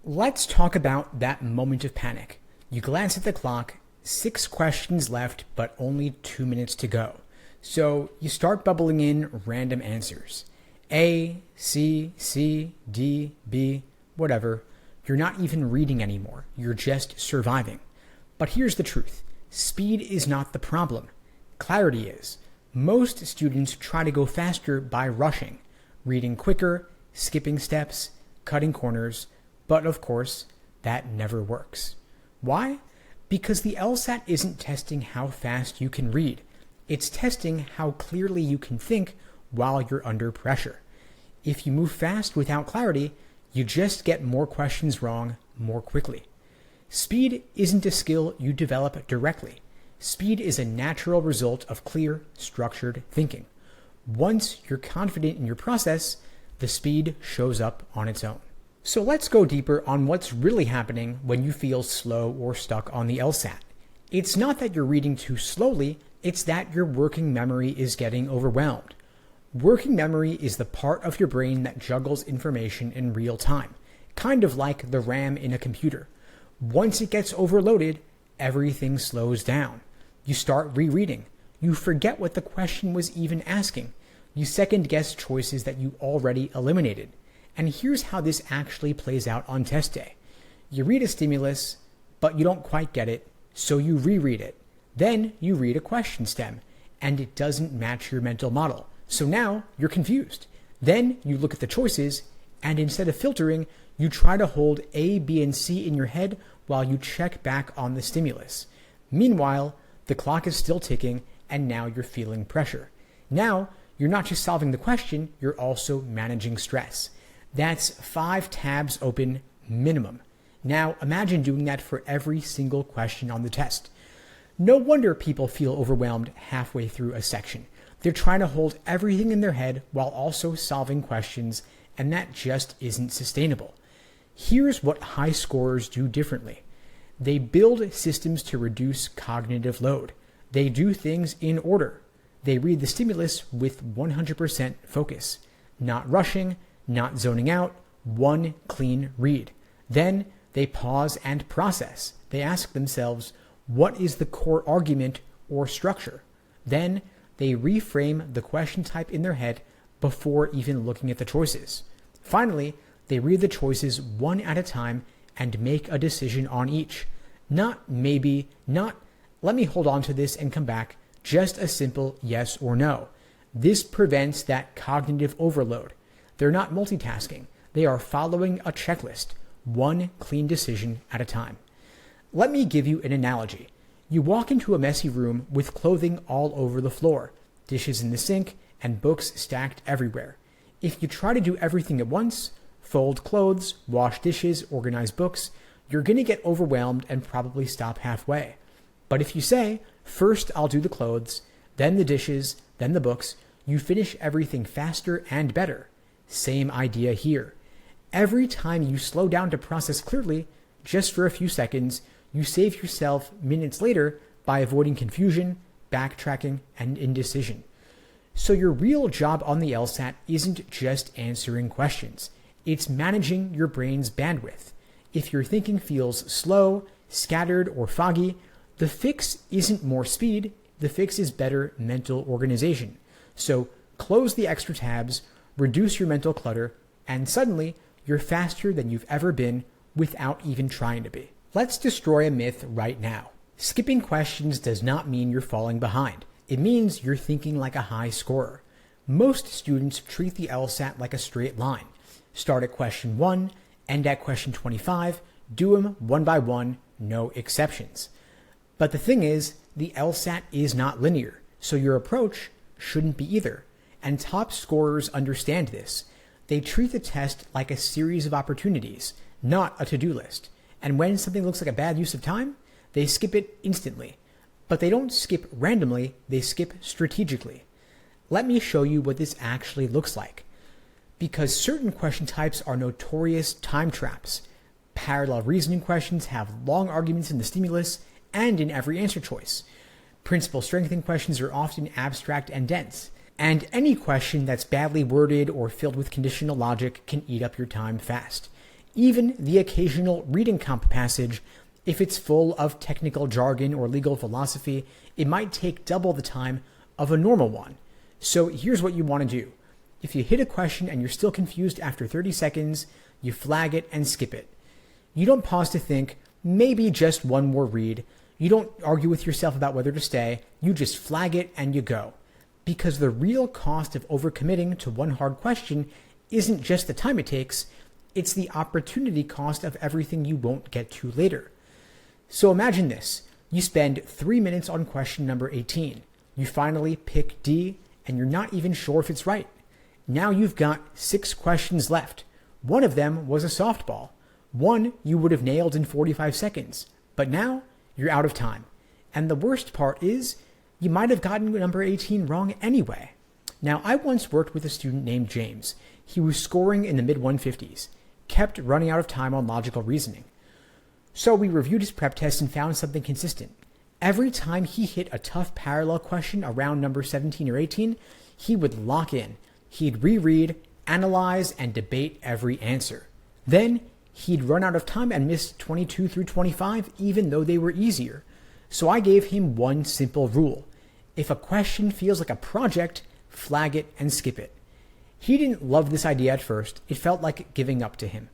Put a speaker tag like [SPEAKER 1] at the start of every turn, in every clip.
[SPEAKER 1] Let's talk about that moment of panic. You glance at the clock, 6 questions left, but only 2 minutes to go. So you start bubbling in random answers. A, C, C, D, B, whatever. You're not even reading anymore. You're just surviving. But here's the truth. Speed is not the problem. Clarity is. Most students try to go faster by rushing, reading quicker, skipping steps, cutting corners, but of course, that never works. Why? Because the LSAT isn't testing how fast you can read. It's testing how clearly you can think while you're under pressure. If you move fast without clarity, you just get more questions wrong more quickly. Speed isn't a skill you develop directly. Speed is a natural result of clear, structured thinking. Once you're confident in your process, the speed shows up on its own. So let's go deeper on what's really happening when you feel slow or stuck on the LSAT. It's not that you're reading too slowly, it's that your working memory is getting overwhelmed. Working memory is the part of your brain that juggles information in real time, kind of like the RAM in a computer. Once it gets overloaded, everything slows down. You start rereading. You forget what the question was even asking. You second-guess choices that you already eliminated. And here's how this actually plays out on test day. You read a stimulus, but you don't quite get it, so you reread it. Then you read a question stem, and it doesn't match your mental model. So now you're confused. Then you look at the choices, and instead of filtering, you try to hold A, B, and C in your head while you check back on the stimulus. Meanwhile, the clock is still ticking, and now you're feeling pressure. Now, you're not just solving the question, you're also managing stress. That's 5 tabs open minimum. Now imagine doing that for every single question on the test. No wonder people feel overwhelmed halfway through a section. They're trying to hold everything in their head while also solving questions, and that just isn't sustainable. Here's what high scorers do differently. They build systems to reduce cognitive load. They do things in order. They read the stimulus with 100% focus, not rushing, not zoning out, one clean read. Then they pause and process. They ask themselves, what is the core argument or structure? Then they reframe the question type in their head before even looking at the choices. Finally, they read the choices one at a time and make a decision on each. Not maybe, not let me hold on to this and come back, just a simple yes or no. This prevents that cognitive overload. They're not multitasking. They are following a checklist, one clean decision at a time. Let me give you an analogy. You walk into a messy room with clothing all over the floor, dishes in the sink, and books stacked everywhere. If you try to do everything at once, fold clothes, wash dishes, organize books, you're going to get overwhelmed and probably stop halfway. But if you say, first I'll do the clothes, then the dishes, then the books, you finish everything faster and better. Same idea here. Every time you slow down to process clearly, just for a few seconds, you save yourself minutes later by avoiding confusion, backtracking, and indecision. So your real job on the LSAT isn't just answering questions. It's managing your brain's bandwidth. If your thinking feels slow, scattered, or foggy, the fix isn't more speed, the fix is better mental organization. So close the extra tabs, reduce your mental clutter, and suddenly you're faster than you've ever been without even trying to be. Let's destroy a myth right now. Skipping questions does not mean you're falling behind. It means you're thinking like a high scorer. Most students treat the LSAT like a straight line. Start at question 1, end at question 25, do them one by one, no exceptions. But the thing is, the LSAT is not linear, so your approach shouldn't be either. And top scorers understand this. They treat the test like a series of opportunities, not a to-do list. And when something looks like a bad use of time, they skip it instantly. But they don't skip randomly, they skip strategically. Let me show you what this actually looks like. Because certain question types are notorious time traps. Parallel reasoning questions have long arguments in the stimulus and in every answer choice. Principle strengthening questions are often abstract and dense. And any question that's badly worded or filled with conditional logic can eat up your time fast. Even the occasional reading comp passage, if it's full of technical jargon or legal philosophy, it might take double the time of a normal one. So here's what you want to do. If you hit a question and you're still confused after 30 seconds, you flag it and skip it. You don't pause to think, maybe just one more read. You don't argue with yourself about whether to stay. You just flag it and you go. Because the real cost of overcommitting to one hard question isn't just the time it takes, it's the opportunity cost of everything you won't get to later. So imagine this. You spend 3 minutes on question number 18. You finally pick D and you're not even sure if it's right. Now you've got 6 questions left. One of them was a softball. One you would have nailed in 45 seconds. But now you're out of time. And the worst part is you might have gotten number 18 wrong anyway. Now, I once worked with a student named James. He was scoring in the mid-150s, kept running out of time on logical reasoning. So we reviewed his prep test and found something consistent. Every time he hit a tough parallel question around number 17 or 18, he would lock in. He'd reread, analyze, and debate every answer. Then he'd run out of time and miss 22 through 25, even though they were easier. So I gave him one simple rule. If a question feels like a project, flag it and skip it. He didn't love this idea at first. It felt like giving up to him.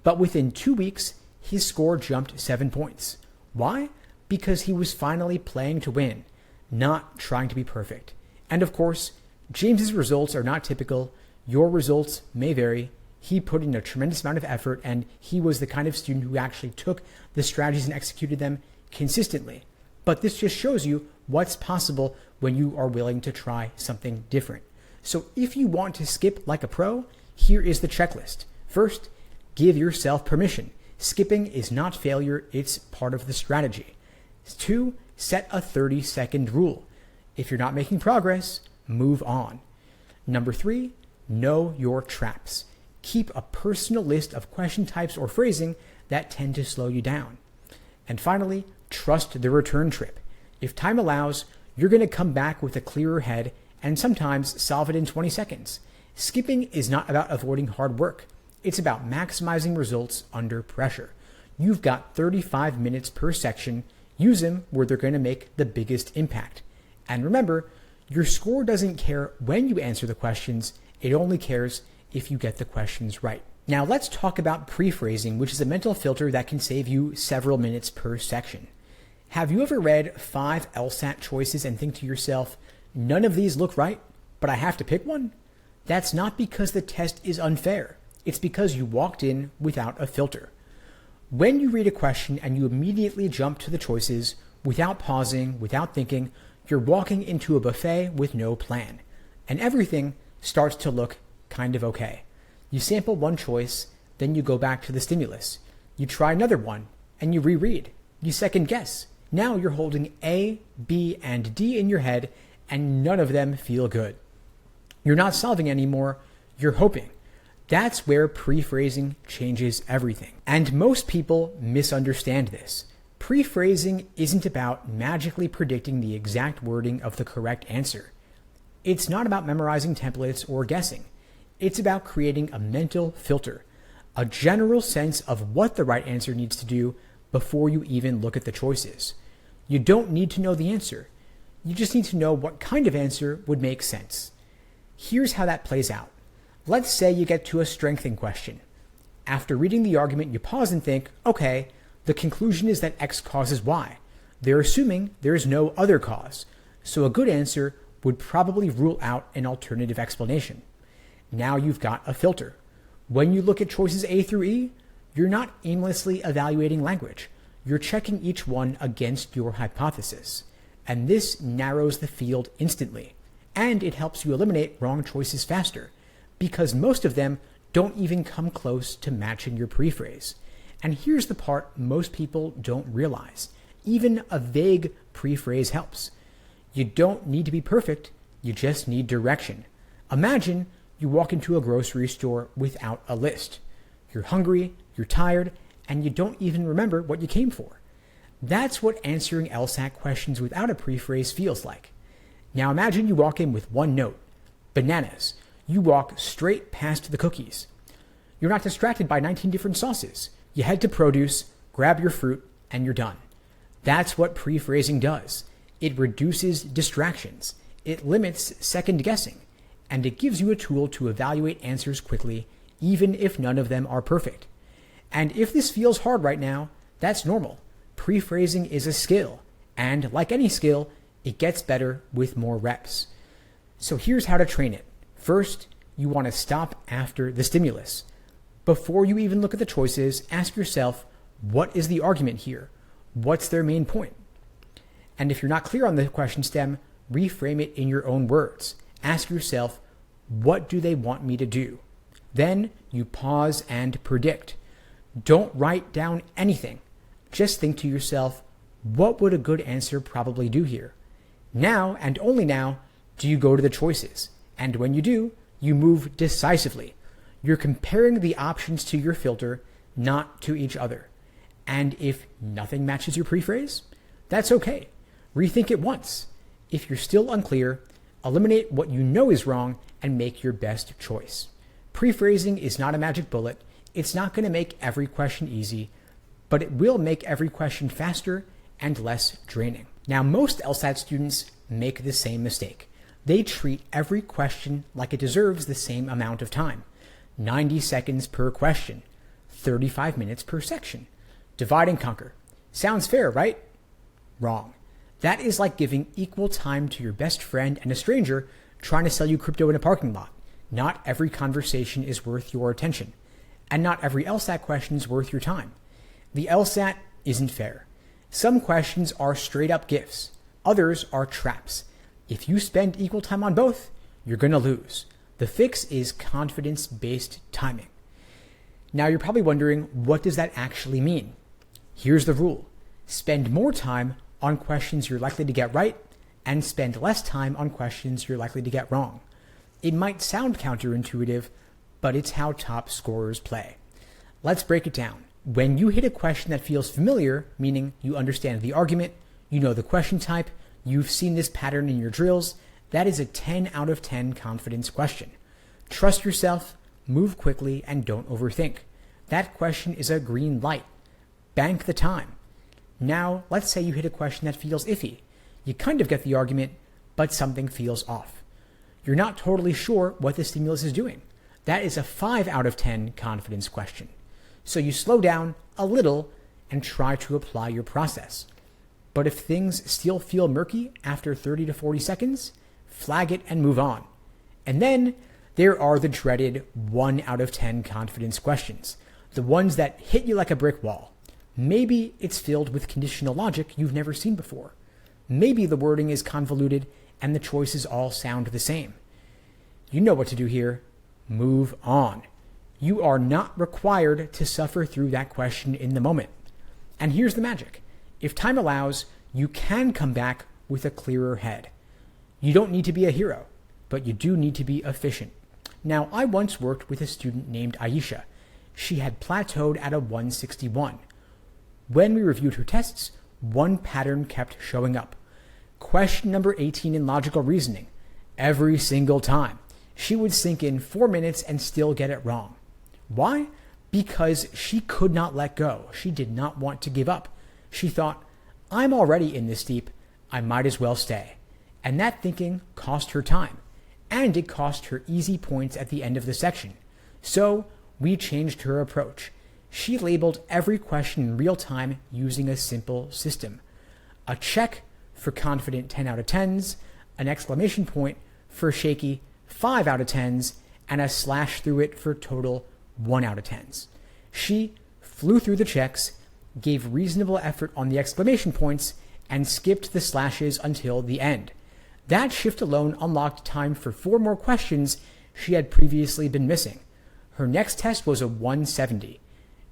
[SPEAKER 1] But within 2 weeks, his score jumped 7 points. Why? Because he was finally playing to win, not trying to be perfect. And of course, James's results are not typical. Your results may vary. He put in a tremendous amount of effort, and he was the kind of student who actually took the strategies and executed them consistently. But this just shows you what's possible when you are willing to try something different. So if you want to skip like a pro, here is the checklist. First, give yourself permission. Skipping is not failure, it's part of the strategy. 2, set a 30-second rule. If you're not making progress, move on. Number 3, know your traps. Keep a personal list of question types or phrasing that tend to slow you down. And finally, trust the return trip. If time allows, you're going to come back with a clearer head and sometimes solve it in 20 seconds. Skipping is not about avoiding hard work. It's about maximizing results under pressure. You've got 35 minutes per section. Use them where they're going to make the biggest impact. And remember, your score doesn't care when you answer the questions. It only cares if you get the questions right. Now let's talk about prephrasing, which is a mental filter that can save you several minutes per section. Have you ever read 5 LSAT choices and think to yourself, none of these look right, but I have to pick one? That's not because the test is unfair. It's because you walked in without a filter. When you read a question and you immediately jump to the choices without pausing, without thinking, you're walking into a buffet with no plan, and everything starts to look kind of okay. You sample one choice, then you go back to the stimulus. You try another one, and you reread. You second guess. Now you're holding A, B, and D in your head, and none of them feel good. You're not solving anymore, you're hoping. That's where prephrasing changes everything. And most people misunderstand this. Prephrasing isn't about magically predicting the exact wording of the correct answer. It's not about memorizing templates or guessing. It's about creating a mental filter, a general sense of what the right answer needs to do before you even look at the choices. You don't need to know the answer. You just need to know what kind of answer would make sense. Here's how that plays out. Let's say you get to a strengthening question. After reading the argument, you pause and think, okay, the conclusion is that X causes Y. They're assuming there's no other cause. So a good answer would probably rule out an alternative explanation. Now you've got a filter. When you look at choices A through E, you're not aimlessly evaluating language. You're checking each one against your hypothesis. And this narrows the field instantly. And it helps you eliminate wrong choices faster, because most of them don't even come close to matching your prephrase. And here's the part most people don't realize. Even a vague prephrase helps. You don't need to be perfect, you just need direction. Imagine you walk into a grocery store without a list. You're hungry, you're tired, and you don't even remember what you came for. That's what answering LSAT questions without a prephrase feels like. Now imagine you walk in with one note, bananas. You walk straight past the cookies. You're not distracted by 19 different sauces. You head to produce, grab your fruit, and you're done. That's what prephrasing does. It reduces distractions. It limits second guessing. And it gives you a tool to evaluate answers quickly, even if none of them are perfect. And if this feels hard right now, that's normal. Prephrasing is a skill. And like any skill, it gets better with more reps. So here's how to train it. First, you want to stop after the stimulus. Before you even look at the choices, ask yourself, what is the argument here? What's their main point? And if you're not clear on the question stem, reframe it in your own words. Ask yourself, what do they want me to do? Then you pause and predict. Don't write down anything. Just think to yourself, what would a good answer probably do here? Now, and only now, do you go to the choices. And when you do, you move decisively. You're comparing the options to your filter, not to each other. And if nothing matches your prephrase, that's okay. Rethink it once. If you're still unclear, eliminate what you know is wrong and make your best choice. Prephrasing is not a magic bullet. It's not going to make every question easy, but it will make every question faster and less draining. Now, most LSAT students make the same mistake. They treat every question like it deserves the same amount of time. 90 seconds per question, 35 minutes per section. Divide and conquer. Sounds fair, right? Wrong. That is like giving equal time to your best friend and a stranger trying to sell you crypto in a parking lot. Not every conversation is worth your attention, and not every LSAT question is worth your time. The LSAT isn't fair. Some questions are straight up gifts. Others are traps. If you spend equal time on both, you're going to lose. The fix is confidence-based timing. Now you're probably wondering, what does that actually mean? Here's the rule. Spend more time on questions you're likely to get right and spend less time on questions you're likely to get wrong. It might sound counterintuitive, but it's how top scorers play. Let's break it down. When you hit a question that feels familiar, meaning you understand the argument, you know the question type, you've seen this pattern in your drills, that is a 10 out of 10 confidence question. Trust yourself, move quickly, and don't overthink. That question is a green light. Bank the time. Now, let's say you hit a question that feels iffy. You kind of get the argument, but something feels off. You're not totally sure what the stimulus is doing. That is a 5 out of 10 confidence question. So you slow down a little and try to apply your process. But if things still feel murky after 30 to 40 seconds, flag it and move on. And then there are the dreaded 1 out of 10 confidence questions, the ones that hit you like a brick wall. Maybe it's filled with conditional logic you've never seen before. Maybe the wording is convoluted and the choices all sound the same. You know what to do here. Move on. You are not required to suffer through that question in the moment. And here's the magic. If time allows, you can come back with a clearer head. You don't need to be a hero, but you do need to be efficient. Now, I once worked with a student named Aisha. She had plateaued at a 161. When we reviewed her tests, one pattern kept showing up. Question number 18 in logical reasoning. Every single time. She would sink in 4 minutes and still get it wrong. Why? Because she could not let go. She did not want to give up. She thought, I'm already in this deep. I might as well stay. And that thinking cost her time. And it cost her easy points at the end of the section. So we changed her approach. She labeled every question in real time using a simple system. A check for confident 10 out of 10s, an exclamation point for shaky 5 out of 10s, and a slash through it for total 1 out of 10s. She flew through the checks, gave reasonable effort on the exclamation points, and skipped the slashes until the end. That shift alone unlocked time for 4 more questions she had previously been missing. Her next test was a 170.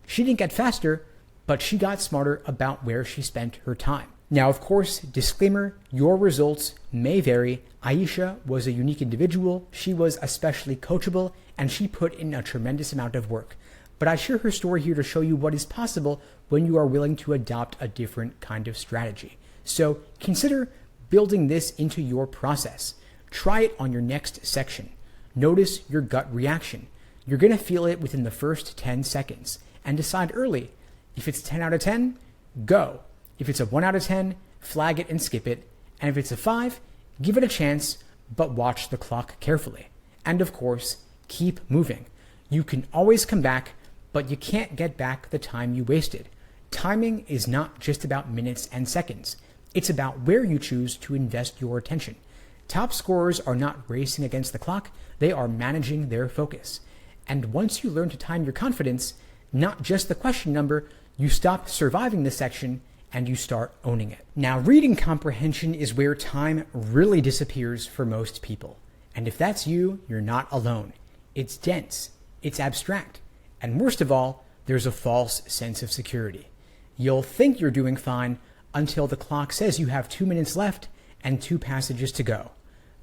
[SPEAKER 1] She didn't get faster, but she got smarter about where she spent her time. Now, of course, disclaimer, your results may vary. Aisha was a unique individual. She was especially coachable, and she put in a tremendous amount of work. But I share her story here to show you what is possible when you are willing to adopt a different kind of strategy. So consider building this into your process. Try it on your next section. Notice your gut reaction. You're going to feel it within the first 10 seconds and decide early. If it's 10 out of 10, go. If it's a 1 out of 10, flag it and skip it. And if it's a 5, give it a chance, but watch the clock carefully. And of course, keep moving. You can always come back, but you can't get back the time you wasted. Timing is not just about minutes and seconds. It's about where you choose to invest your attention. Top scorers are not racing against the clock, they are managing their focus. And once you learn to time your confidence, not just the question number, you stop surviving the section and you start owning it. Now, reading comprehension is where time really disappears for most people. And if that's you, you're not alone. It's dense, it's abstract, and worst of all, there's a false sense of security. You'll think you're doing fine until the clock says you have 2 minutes left and 2 passages to go.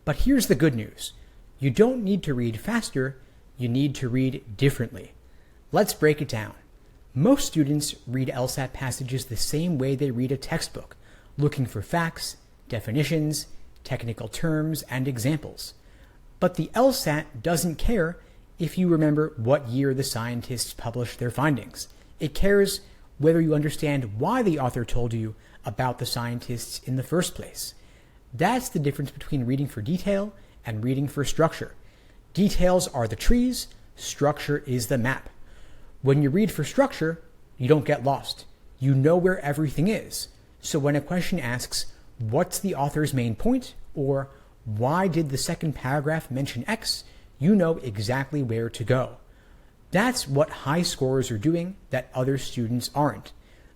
[SPEAKER 1] But here's the good news. You don't need to read faster, you need to read differently. Let's break it down. Most students read LSAT passages the same way they read a textbook, looking for facts, definitions, technical terms, and examples. But the LSAT doesn't care if you remember what year the scientists published their findings. It cares whether you understand why the author told you about the scientists in the first place. That's the difference between reading for detail and reading for structure. Details are the trees, structure is the map. When you read for structure, you don't get lost. You know where everything is. So when a question asks, what's the author's main point? Or why did the second paragraph mention X? You know exactly where to go. That's what high scorers are doing that other students aren't.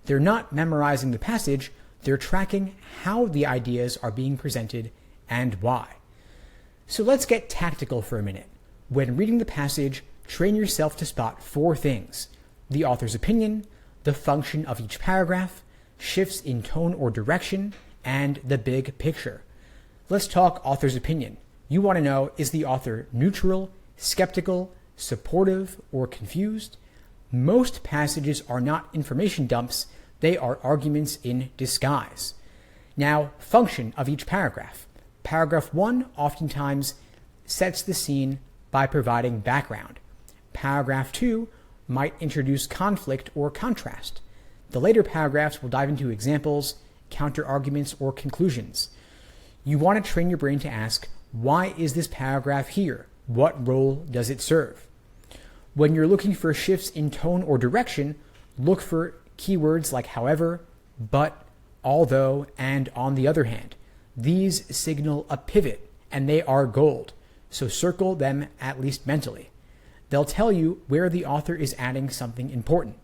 [SPEAKER 1] They're not memorizing the passage, they're tracking how the ideas are being presented and why. So let's get tactical for a minute. When reading the passage, train yourself to spot 4 things: the author's opinion, the function of each paragraph, shifts in tone or direction, and the big picture. Let's talk author's opinion. You want to know, is the author neutral, skeptical, supportive, or confused? Most passages are not information dumps, they are arguments in disguise. Now, function of each paragraph. Paragraph 1 oftentimes sets the scene by providing background. Paragraph 2 might introduce conflict or contrast. The later paragraphs will dive into examples, counter-arguments, or conclusions. You want to train your brain to ask, why is this paragraph here? What role does it serve? When you're looking for shifts in tone or direction, look for keywords like however, but, although, and on the other hand. These signal a pivot, and they are gold, so circle them at least mentally. They'll tell you where the author is adding something important.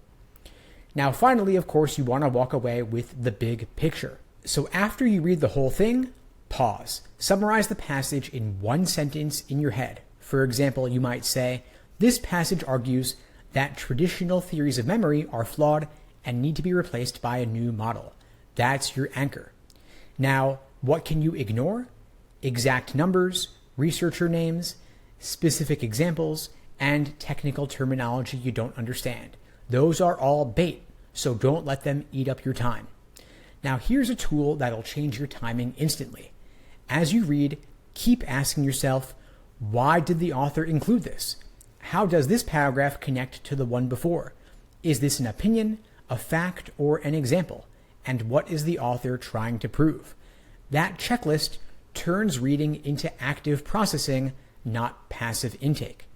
[SPEAKER 1] Now, finally, of course, you want to walk away with the big picture. So after you read the whole thing, pause. Summarize the passage in 1 sentence in your head. For example, you might say, this passage argues that traditional theories of memory are flawed and need to be replaced by a new model. That's your anchor. Now, what can you ignore? Exact numbers, researcher names, specific examples, and technical terminology you don't understand. Those are all bait, so don't let them eat up your time. Now, here's a tool that'll change your timing instantly. As you read, keep asking yourself, why did the author include this? How does this paragraph connect to the one before? Is this an opinion, a fact, or an example? And what is the author trying to prove? That checklist turns reading into active processing, not passive intake.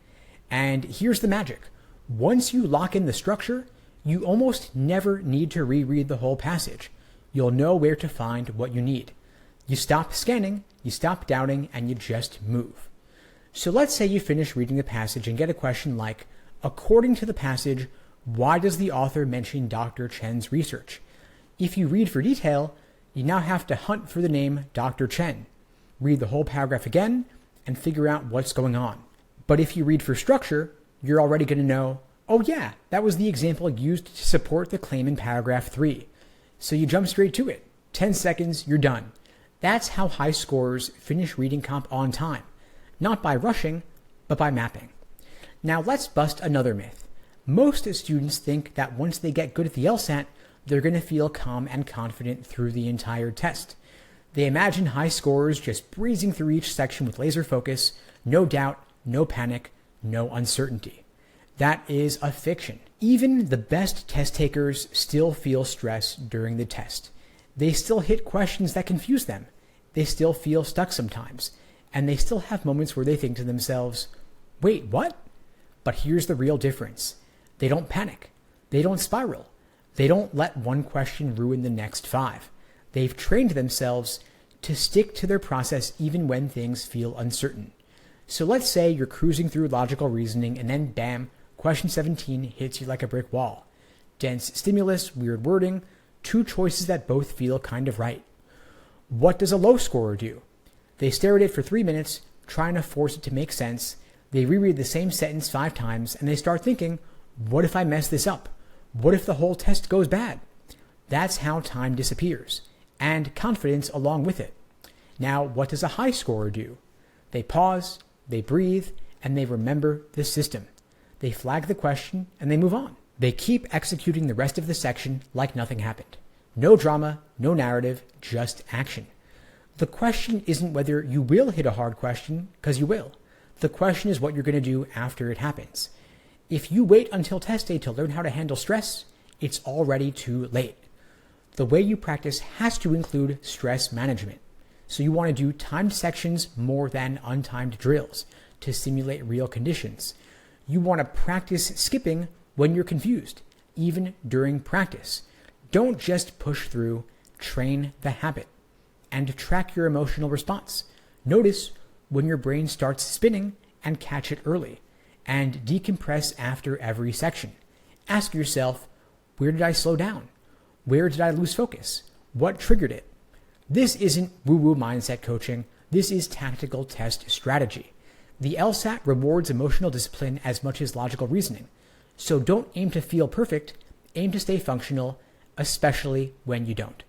[SPEAKER 1] And here's the magic. Once you lock in the structure, you almost never need to reread the whole passage. You'll know where to find what you need. You stop scanning, you stop doubting, and you just move. So let's say you finish reading the passage and get a question like, according to the passage, why does the author mention Dr. Chen's research? If you read for detail, you now have to hunt for the name Dr. Chen. Read the whole paragraph again and figure out what's going on. But if you read for structure, you're already going to know, oh yeah, that was the example used to support the claim in paragraph 3. So you jump straight to it. 10 seconds, you're done. That's how high scorers finish reading comp on time. Not by rushing, but by mapping. Now let's bust another myth. Most students think that once they get good at the LSAT, they're going to feel calm and confident through the entire test. They imagine high scorers just breezing through each section with laser focus, no doubt, no panic, no uncertainty. That is a fiction. Even the best test takers still feel stress during the test. They still hit questions that confuse them. They still feel stuck sometimes. And they still have moments where they think to themselves, wait, what? But here's the real difference. They don't panic. They don't spiral. They don't let one question ruin the next 5. They've trained themselves to stick to their process even when things feel uncertain. So let's say you're cruising through logical reasoning and then bam, question 17 hits you like a brick wall. Dense stimulus, weird wording, 2 choices that both feel kind of right. What does a low scorer do? They stare at it for 3 minutes, trying to force it to make sense. They reread the same sentence 5 times and they start thinking, what if I mess this up? What if the whole test goes bad? That's how time disappears, and confidence along with it. Now, what does a high scorer do? They pause, they breathe, and they remember the system. They flag the question and they move on. They keep executing the rest of the section like nothing happened. No drama, no narrative, just action. The question isn't whether you will hit a hard question, because you will. The question is what you're going to do after it happens. If you wait until test day to learn how to handle stress, it's already too late. The way you practice has to include stress management. So you want to do timed sections more than untimed drills to simulate real conditions. You want to practice skipping when you're confused, even during practice. Don't just push through, train the habit. And track your emotional response. Notice when your brain starts spinning and catch it early. And decompress after every section. Ask yourself, where did I slow down? Where did I lose focus? What triggered it? This isn't woo-woo mindset coaching. This is tactical test strategy. The LSAT rewards emotional discipline as much as logical reasoning. So don't aim to feel perfect. Aim to stay functional, especially when you don't.